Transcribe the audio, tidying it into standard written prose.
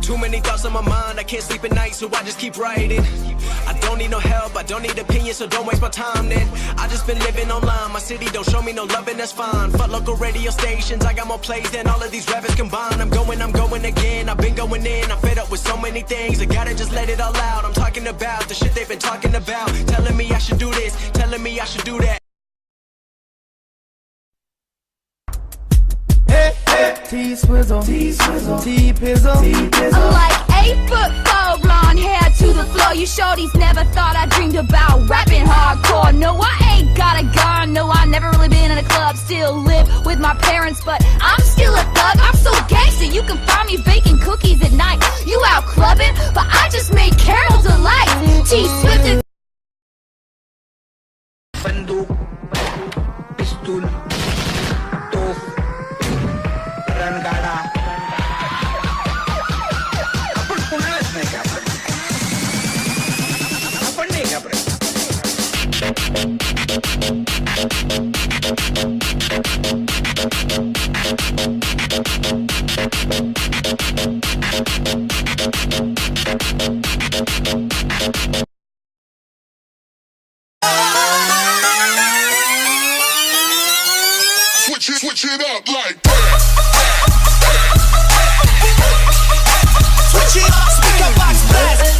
Too many thoughts on my mind, I can't sleep at night, so I just keep writing. I don't need no help, I don't need opinions, so don't waste my time then. I just been living online, my city don't show me no love and that's fine. Fuck local radio stations, I got more plays than all of these rappers combined. I'm going again, I've been going in, I'm fed up with so many things, I gotta just let it all out. I'm talking about the shit they've been talking about, telling me I should do this, telling me I should do that. T-Swizzle, T-Pizzle, I'm like 8'4", blonde hair to the floor. You shorties never thought I dreamed about rapping hardcore. No, I ain't got a gun, no, I never really been in a club. Still live with my parents, but I'm still a thug. I'm so gangster, you can find me baking cookies at night. You out clubbing, but I just made caramel delight. T-Swift and Banduk, pistol, tof, rangada. आपण कुणालाच नाही घाबरत. आपण नाही घाबरत. Switch it up like Switch it up, speaker box blast.